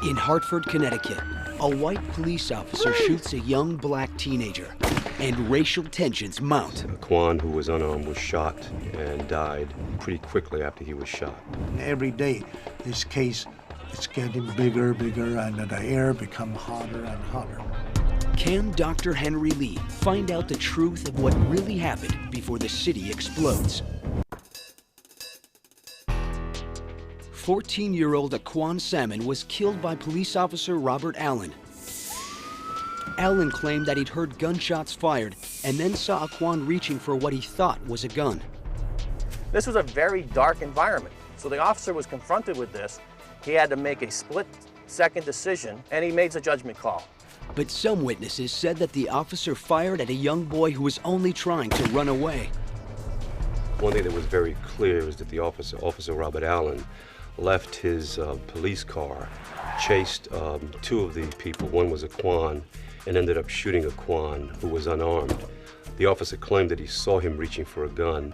In Hartford, Connecticut, a white police officer shoots a young black teenager, and racial tensions mount. Aquan, who was unarmed, was shot and died pretty quickly after he was shot. Every day, this case is getting bigger, and the air becomes hotter and hotter. Can Dr. Henry Lee find out the truth of what really happened before the city explodes? 14-year-old Aquan Salmon was killed by police officer Robert Allen. Allen claimed that he'd heard gunshots fired and then saw Aquan reaching for what he thought was a gun. This was a very dark environment, so the officer was confronted with this. He had to make a split-second decision, and he made a judgment call. But some witnesses said that the officer fired at a young boy who was only trying to run away. One thing that was very clear was that the Officer Robert Allen, left his police car, chased two of the people. One was Aquan, and ended up shooting Aquan, who was unarmed. The officer claimed that he saw him reaching for a gun,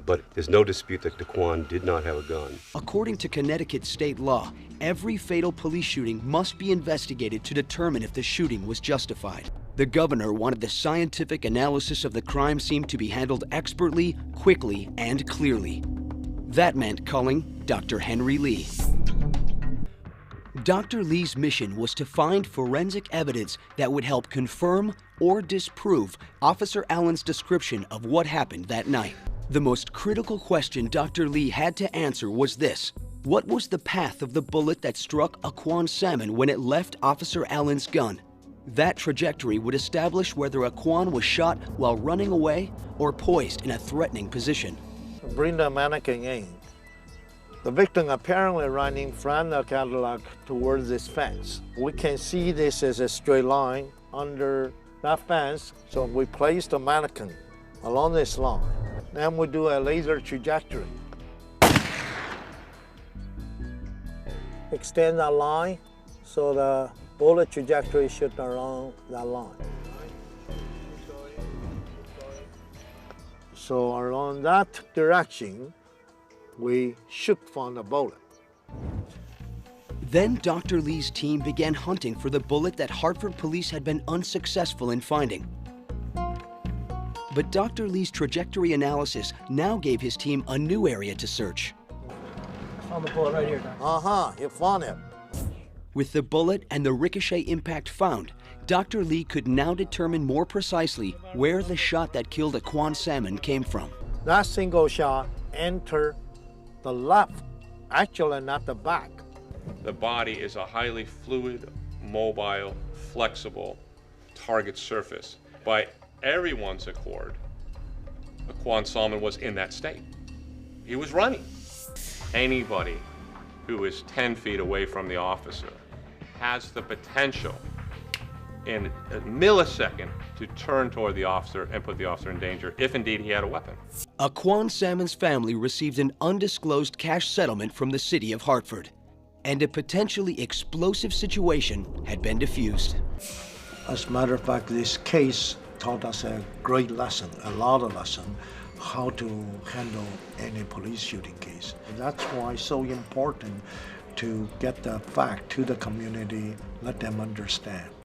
but there's no dispute that Aquan did not have a gun. According to Connecticut state law, every fatal police shooting must be investigated to determine if the shooting was justified. The governor wanted the scientific analysis of the crime scene to be handled expertly, quickly, and clearly. That meant calling Dr. Henry Lee. Dr. Lee's mission was to find forensic evidence that would help confirm or disprove Officer Allen's description of what happened that night. The most critical question Dr. Lee had to answer was this: what was the path of the bullet that struck Aquan Salmon when it left Officer Allen's gun? That trajectory would establish whether Aquan was shot while running away or poised in a threatening position. Bring the mannequin in. The victim apparently running from the Cadillac towards this fence. We can see this as a straight line under that fence, so we place the mannequin along this line. Then we do a laser trajectory. Extend that line so the bullet trajectory should along that line. So along that direction, we shoot from the bullet. Then Dr. Lee's team began hunting for the bullet that Hartford police had been unsuccessful in finding. But Dr. Lee's trajectory analysis now gave his team a new area to search. Found the bullet right here, Doctor. You found it. With the bullet and the ricochet impact found, Dr. Lee could now determine more precisely where the shot that killed Aquan Salmon came from. That single shot entered the left, actually not the back. The body is a highly fluid, mobile, flexible target surface. By everyone's accord, Aquan Salmon was in that state. He was running. Anybody who is 10 feet away from the officer has the potential in a millisecond to turn toward the officer and put the officer in danger, if indeed he had a weapon. Aquan Salmon's family received an undisclosed cash settlement from the city of Hartford, and a potentially explosive situation had been diffused. As a matter of fact, this case taught us a great lesson, a lot of lesson, how to handle any police shooting case. And that's why it's so important to get the fact to the community, let them understand.